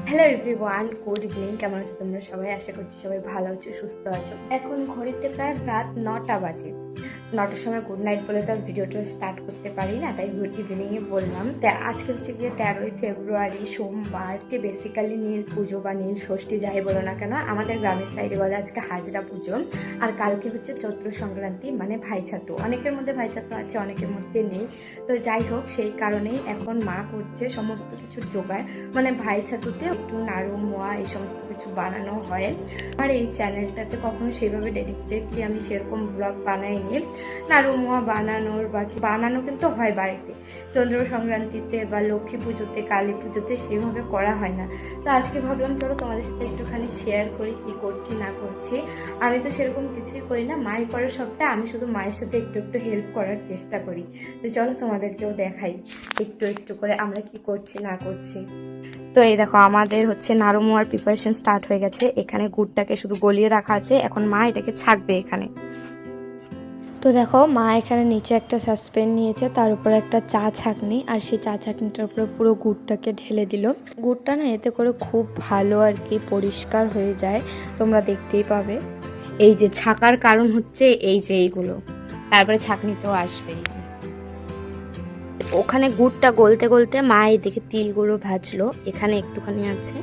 Hello everyone, good evening. কেমন আছো তোমরা সবাই? আশা করছি সবাই ভালো আছো, সুস্থ আছো। এখন ঘড়িতে প্রায় রাত 9টা বাজে। 9টার সময় গুড নাইট বলে তো আর ভিডিওটা স্টার্ট করতে পারি না, তাই গুড ইভিনিংয়ে বললাম। আজকে হচ্ছে গিয়ে 13ই ফেব্রুয়ারি, সোমবার। আজকে বেসিক্যালি নীল পুজো বা নীল ষষ্ঠী যাই বলো না কেন, আমাদের গ্রামের সাইডে বলে আজকে হাজরা পুজো। আর কালকে হচ্ছে চৈত্র সংক্রান্তি, মানে ভাইছাতু। অনেকের মধ্যে ভাইছাতু আছে, অনেকের মধ্যে নেই। তো যাই হোক, সেই কারণেই এখন মা করছে সমস্ত কিছু জোগাড়। মানে ভাইছাতুতে একটু নাড়ু মোয়া এই সমস্ত কিছু বানানো হয়। আর এই চ্যানেলটাতে কখনো সেভাবে ডেডিকেটলি আমি সেরকম ব্লগ বানাইনি। নাড়ু মোয়া বানানোর বানানো কিন্তু হয় বাড়িতে, চন্দ্র সংক্রান্তিতে বা লক্ষ্মী পুজোতে, কালী পুজোতে সেভাবে করা হয় না। তো আজকে ভাবলাম চলো তোমাদের সাথে একটুখানি শেয়ার করি কি করছি না করছি। আমি তো সেরকম কিছুই করি না, মাই করে সবটা। আমি শুধু মায়ের সাথে একটু একটু হেল্প করার চেষ্টা করি। তো চলো তোমাদেরকেও দেখাই একটু একটু করে আমরা কি করছি না করছি। তো এই দেখো, আমাদের হচ্ছে নাড়ু মোয়ার প্রিপারেশন স্টার্ট হয়ে গেছে। এখানে গুড়টাকে শুধু গলিয়ে রাখা আছে, এখন মা এটাকে ছাকবে এখানে। তো দেখো, মা এখানে নিচে একটা সাসপেন নিয়েছে, তার উপরে একটা চা ছাঁকনি, আর সেই চা ছাঁকনিটার উপরে পুরো গুড়টাকে ঢেলে দিল। গুড়টা না এতে করে খুব ভালো আর কি পরিষ্কার হয়ে যায়, তোমরা দেখতেই পাবে। এই যে ছাকার কারণ হচ্ছে এই যে এইগুলো, তারপরে ছাঁকনিতেও আসবে। এই যে ওখানে গুড়টা গলতে গলতে মা এদিকে তিলগুলো ভাজলো। এখানে একটুখানি আছে,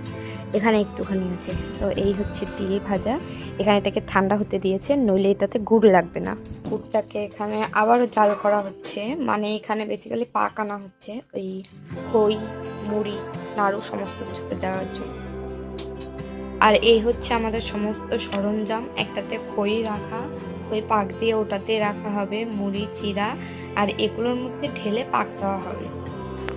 এখানে একটুখানি আছে। তো এই হচ্ছে তিল ভাজা। এখানে এটাকে ঠান্ডা হতে দিয়েছে, নইলে এটাতে গুড় লাগবে না। গুড়টাকে এখানে আবারও জাল করা হচ্ছে, মানে এখানে বেসিক্যালি পাক আনা হচ্ছে ওই খই, মুড়ি, নাড়ু সমস্ত কিছুতে দেওয়ার জন্য। আর এই হচ্ছে আমাদের সমস্ত সরঞ্জাম। একটাতে খই রাখা, খই পাক দিয়ে ওটাতে রাখা হবে মুড়ি, চিড়া, আর এগুলোর মধ্যে ঢেলে পাক দেওয়া হবে।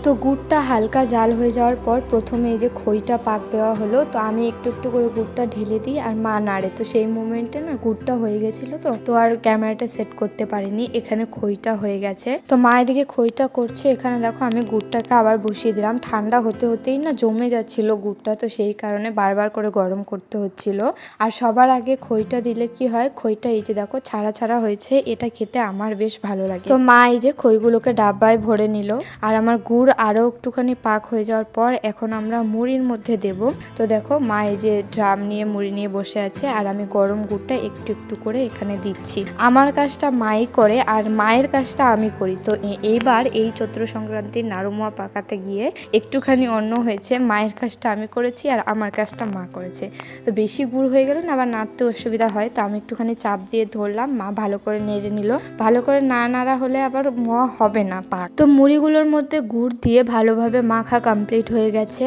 তো গুড়টা হালকা জাল হয়ে যাওয়ার পর প্রথমে এই যে খইটা পাক দেওয়া হলো। তো আমি একটু একটু করে গুড়টা ঢেলে দিই আর মা নাড়ে। তো সেই মোমেন্টে না গুড়টা হয়ে গেছিলো, তো আর ক্যামেরাটা সেট করতে পারিনি। এখানে খইটা হয়ে গেছে, তো মা এদিকে খইটা করছে। এখানে দেখো আমি গুড়টাকে আবার বসিয়ে দিলাম। ঠান্ডা হতে হতেই না জমে যাচ্ছিল গুড়টা, তো সেই কারণে বারবার করে গরম করতে হচ্ছিল। আর সবার আগে খইটা দিলে কি হয়, খইটা এই যে দেখো ছাড়া ছাড়া হয়েছে, এটা খেতে আমার বেশ ভালো লাগে। তো মা এই যে খইগুলোকে ডাব্বায় ভরে নিল। আর আমার গুড় আরও একটুখানি পাক হয়ে যাওয়ার পর এখন আমরা মুড়ির মধ্যে দেব। তো দেখো মা এই যে ড্রাম নিয়ে মুড়ি নিয়ে বসে আছে, আর আমি গরম গুড়টা একটু একটু করে এখানে দিচ্ছি। আমার কাজটা মাই করে আর মায়ের কাজটা আমি করি। তো এইবার এই চৈত্র সংক্রান্তির নাড়ু মোয়া পাকাতে গিয়ে একটুখানি অন্য হয়েছে, মায়ের কাজটা আমি করেছি আর আমার কাজটা মা করেছে। তো বেশি গুড় হয়ে গেলে না আবার নাড়তে অসুবিধা হয়, তো আমি একটুখানি চাপ দিয়ে ধরলাম, মা ভালো করে নেড়ে নিল। ভালো করে না নাড়া হলে আবার মোয়া হবে না পাক। তো মুড়িগুলোর মধ্যে গুড় দিয়ে ভালোভাবে মাখা কমপ্লিট হয়ে গেছে।